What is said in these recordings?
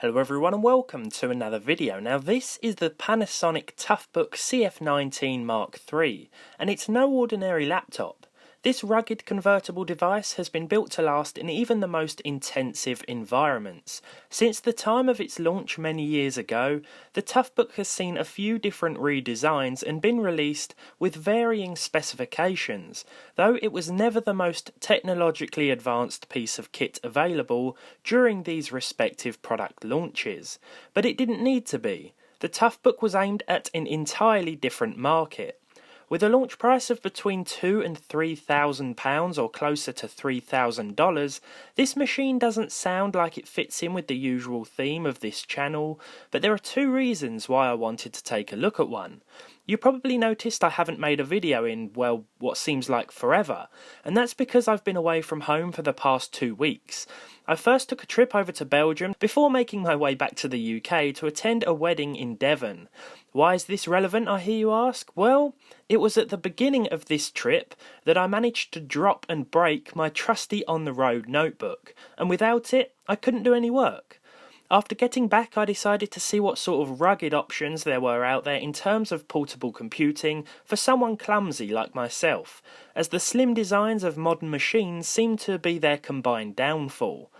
Hello everyone and welcome to another video. Now this is the Panasonic Toughbook CF19 Mark III, and it's no ordinary laptop. This rugged convertible device has been built to last in even the most intensive environments. Since the time of its launch many years ago, the Toughbook has seen a few different redesigns and been released with varying specifications, though it was never the most technologically advanced piece of kit available during these respective product launches. But it didn't need to be. The Toughbook was aimed at an entirely different market. With a launch price of between £2,000 and £3,000 or closer to $3,000, this machine doesn't sound like it fits in with the usual theme of this channel, but there are two reasons why I wanted to take a look at one. You probably noticed I haven't made a video in, well, what seems like forever, and that's because I've been away from home for the past 2 weeks. I first took a trip over to Belgium before making my way back to the UK to attend a wedding in Devon. Why is this relevant, I hear you ask? Well, it was at the beginning of this trip that I managed to drop and break my trusty on-the-road notebook, and without it, I couldn't do any work. After getting back, I decided to see what sort of rugged options there were out there in terms of portable computing for someone clumsy like myself, as the slim designs of modern machines seem to be their combined downfall.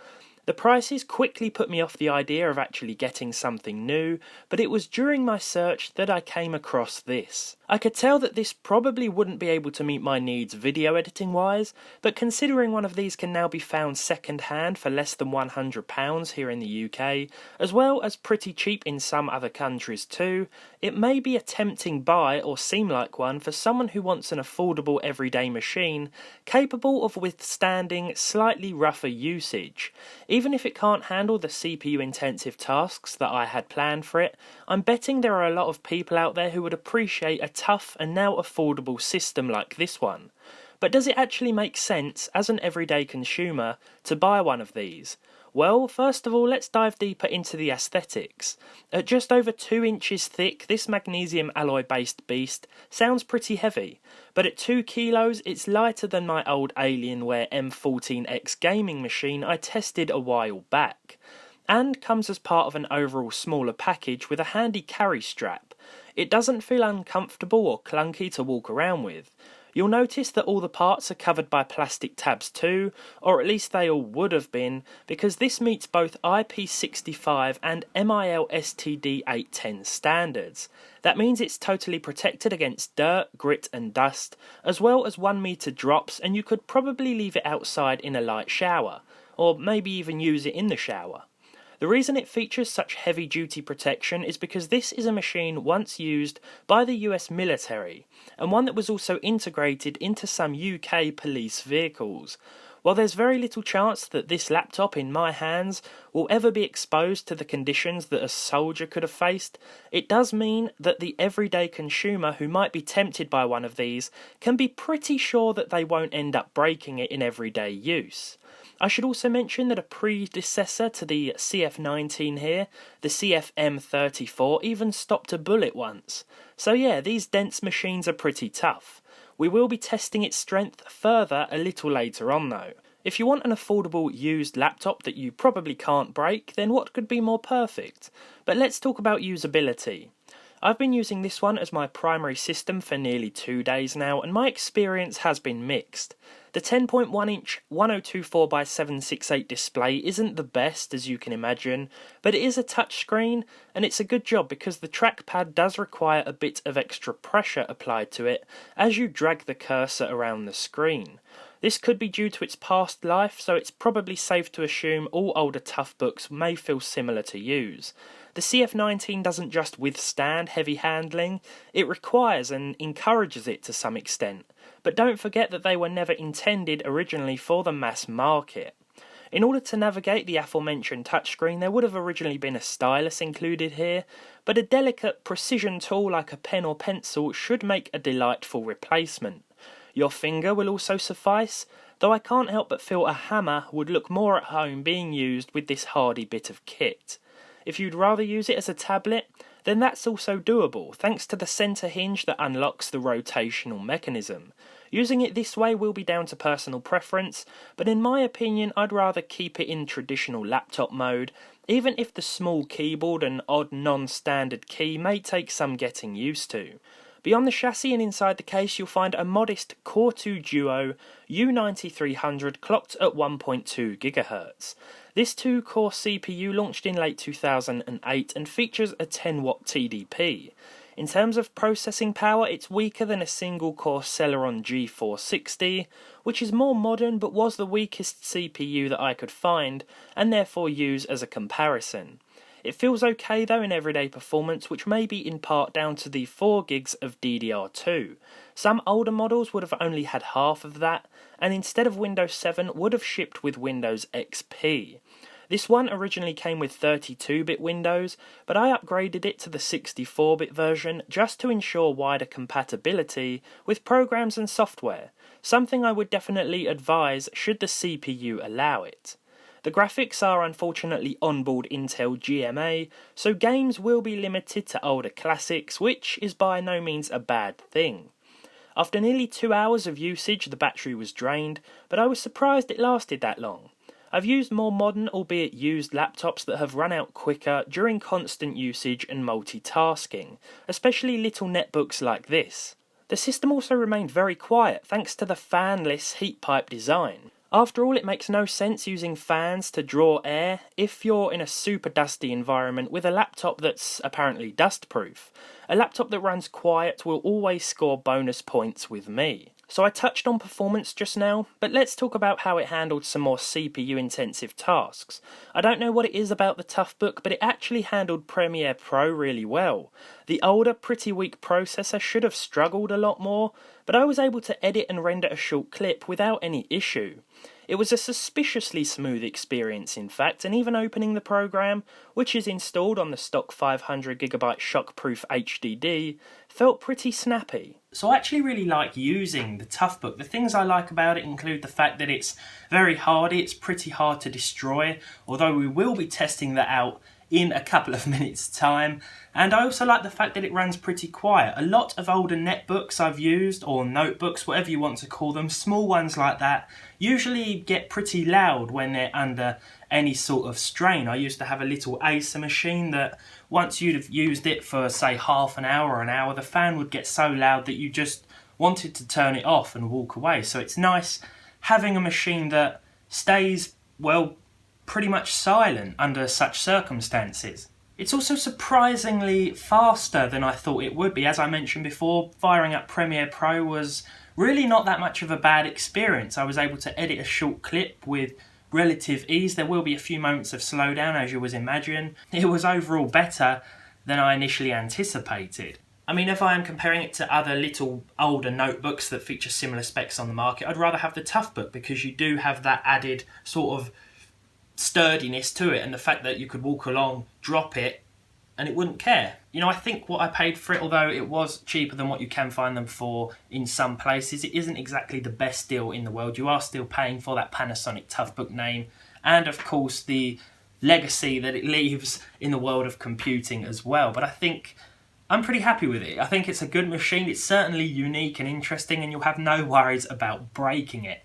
The prices quickly put me off the idea of actually getting something new, but it was during my search that I came across this. I could tell that this probably wouldn't be able to meet my needs video editing wise, but considering one of these can now be found second hand for less than £100 here in the UK, as well as pretty cheap in some other countries too, it may be a tempting buy or seem like one for someone who wants an affordable everyday machine capable of withstanding slightly rougher usage. Even if it can't handle the CPU intensive tasks that I had planned for it, I'm betting there are a lot of people out there who would appreciate a tough and now affordable system like this one. But does it actually make sense as an everyday consumer to buy one of these? Well, first of all, let's dive deeper into the aesthetics. At just over 2 inches thick, this magnesium alloy-based beast sounds pretty heavy, but at 2 kilos, it's lighter than my old Alienware M14X gaming machine I tested a while back, and comes as part of an overall smaller package with a handy carry strap. It doesn't feel uncomfortable or clunky to walk around with. You'll notice that all the parts are covered by plastic tabs too, or at least they all would have been, because this meets both IP65 and MIL STD 810 standards. That means it's totally protected against dirt, grit and dust, as well as 1 meter drops, and you could probably leave it outside in a light shower, or maybe even use it in the shower. The reason it features such heavy-duty protection is because this is a machine once used by the US military, and one that was also integrated into some UK police vehicles. While there's very little chance that this laptop in my hands will ever be exposed to the conditions that a soldier could have faced, it does mean that the everyday consumer who might be tempted by one of these can be pretty sure that they won't end up breaking it in everyday use. I should also mention that a predecessor to the CF19 here, the CF-M34, even stopped a bullet once. So yeah, these dense machines are pretty tough. We will be testing its strength further a little later on though. If you want an affordable used laptop that you probably can't break, then what could be more perfect? But let's talk about usability. I've been using this one as my primary system for nearly 2 days now, and my experience has been mixed. The 10.1 inch 1024x768 display isn't the best, as you can imagine, but it is a touchscreen, and it's a good job because the trackpad does require a bit of extra pressure applied to it as you drag the cursor around the screen. This could be due to its past life, so it's probably safe to assume all older Toughbooks may feel similar to use. The CF19 doesn't just withstand heavy handling, it requires and encourages it to some extent. But don't forget that they were never intended originally for the mass market. In order to navigate the aforementioned touchscreen, there would have originally been a stylus included here, but a delicate precision tool like a pen or pencil should make a delightful replacement. Your finger will also suffice, though I can't help but feel a hammer would look more at home being used with this hardy bit of kit. If you'd rather use it as a tablet, then that's also doable thanks to the centre hinge that unlocks the rotational mechanism. Using it this way will be down to personal preference, but in my opinion I'd rather keep it in traditional laptop mode, even if the small keyboard and odd non-standard key may take some getting used to. Beyond the chassis and inside the case you'll find a modest Core 2 Duo U9300 clocked at 1.2 GHz. This 2-core CPU launched in late 2008 and features a 10-watt TDP. In terms of processing power, it's weaker than a single-core Celeron G460, which is more modern but was the weakest CPU that I could find, and therefore use as a comparison. It feels okay though in everyday performance, which may be in part down to the 4 gigs of DDR2. Some older models would have only had half of that, and instead of Windows 7 would have shipped with Windows XP. This one originally came with 32-bit Windows, but I upgraded it to the 64-bit version just to ensure wider compatibility with programs and software, something I would definitely advise should the CPU allow it. The graphics are unfortunately onboard Intel GMA, so games will be limited to older classics, which is by no means a bad thing. After nearly 2 hours of usage the battery was drained, but I was surprised it lasted that long. I've used more modern, albeit used, laptops that have run out quicker during constant usage and multitasking, especially little netbooks like this. The system also remained very quiet thanks to the fanless heat pipe design. After all, it makes no sense using fans to draw air if you're in a super dusty environment with a laptop that's apparently dust-proof. A laptop that runs quiet will always score bonus points with me. So I touched on performance just now, but let's talk about how it handled some more CPU-intensive tasks. I don't know what it is about the Toughbook, but it actually handled Premiere Pro really well. The older, pretty weak processor should have struggled a lot more, but I was able to edit and render a short clip without any issue. It was a suspiciously smooth experience in fact, and even opening the program, which is installed on the stock 500GB shockproof HDD, felt pretty snappy. So I actually really like using the Toughbook. The things I like about it include the fact that it's very hardy, it's pretty hard to destroy, although we will be testing that out in a couple of minutes time. And I also like the fact that it runs pretty quiet. A lot of older netbooks I've used, or notebooks, whatever you want to call them, small ones like that, usually get pretty loud when they're under any sort of strain. I used to have a little Acer machine that once you'd have used it for say half an hour or an hour, the fan would get so loud that you just wanted to turn it off and walk away. So it's nice having a machine that stays, well, pretty much silent under such circumstances. It's also surprisingly faster than I thought it would be. As I mentioned before, firing up Premiere Pro was really not that much of a bad experience. I was able to edit a short clip with relative ease. There will be a few moments of slowdown, as you would imagine. It was overall better than I initially anticipated. I mean, if I am comparing it to other little older notebooks that feature similar specs on the market, I'd rather have the Toughbook because you do have that added sort of sturdiness to it, and the fact that you could walk along, drop it, and it wouldn't care. You know, I think what I paid for it, although it was cheaper than what you can find them for in some places, it isn't exactly the best deal in the world. You are still paying for that Panasonic Toughbook name, and of course the legacy that it leaves in the world of computing as well. But I think I'm pretty happy with it. I think it's a good machine. It's certainly unique and interesting, and you'll have no worries about breaking it.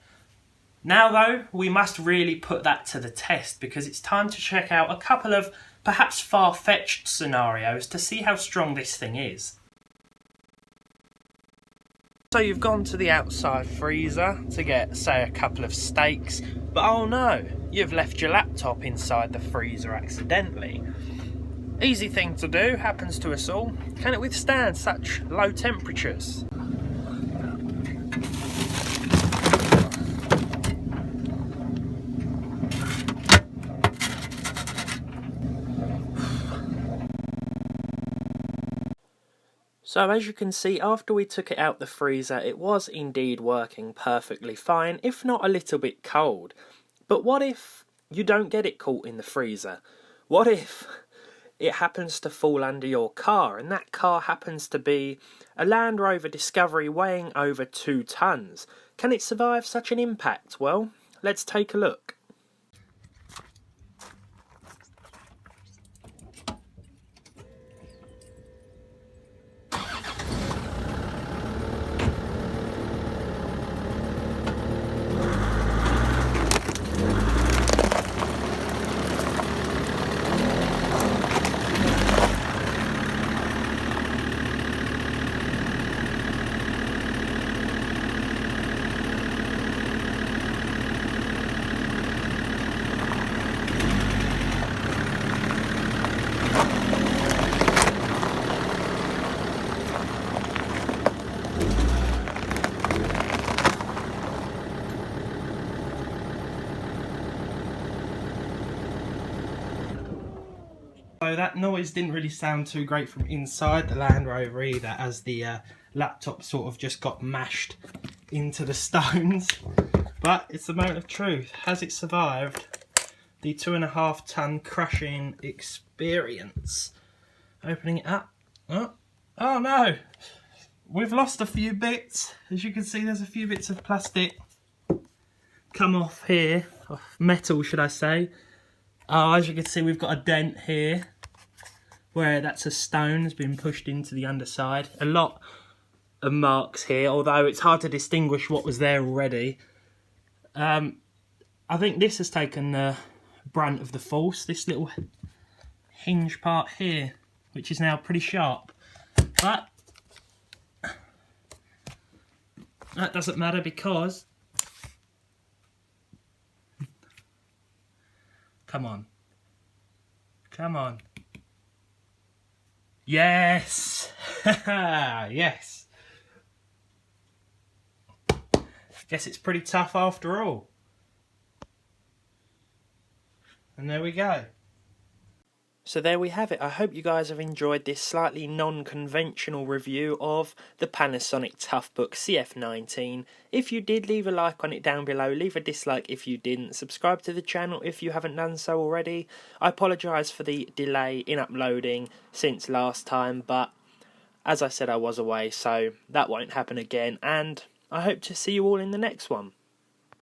Now though, we must really put that to the test because it's time to check out a couple of perhaps far-fetched scenarios to see how strong this thing is. So you've gone to the outside freezer to get, say, a couple of steaks, but oh no, you've left your laptop inside the freezer accidentally. Easy thing to do, happens to us all. Can it withstand such low temperatures? So as you can see, after we took it out the freezer, it was indeed working perfectly fine, if not a little bit cold. But what if you don't get it caught in the freezer? What if it happens to fall under your car, and that car happens to be a Land Rover Discovery weighing over 2 tons? Can it survive such an impact? Well, let's take a look. So that noise didn't really sound too great from inside the Land Rover either, as the laptop sort of just got mashed into the stones. But it's the moment of truth. Has it survived the 2.5 ton crushing experience? Opening it up. Oh no! We've lost a few bits. As you can see, there's a few bits of plastic come off here. Metal, should I say. Oh, as you can see, we've got a dent here where that's a stone has been pushed into the underside. A lot of marks here, although it's hard to distinguish what was there already. I think this has taken the brunt of the force, this little hinge part here, which is now pretty sharp. But that doesn't matter because... Come on. Come on. Yes! Yes! Guess it's pretty tough after all. And there we go. So there we have it. I hope you guys have enjoyed this slightly non-conventional review of the Panasonic Toughbook CF19. If you did, leave a like on it down below. Leave a dislike if you didn't. Subscribe to the channel if you haven't done so already. I apologise for the delay in uploading since last time, but as I said, I was away, so that won't happen again. And I hope to see you all in the next one.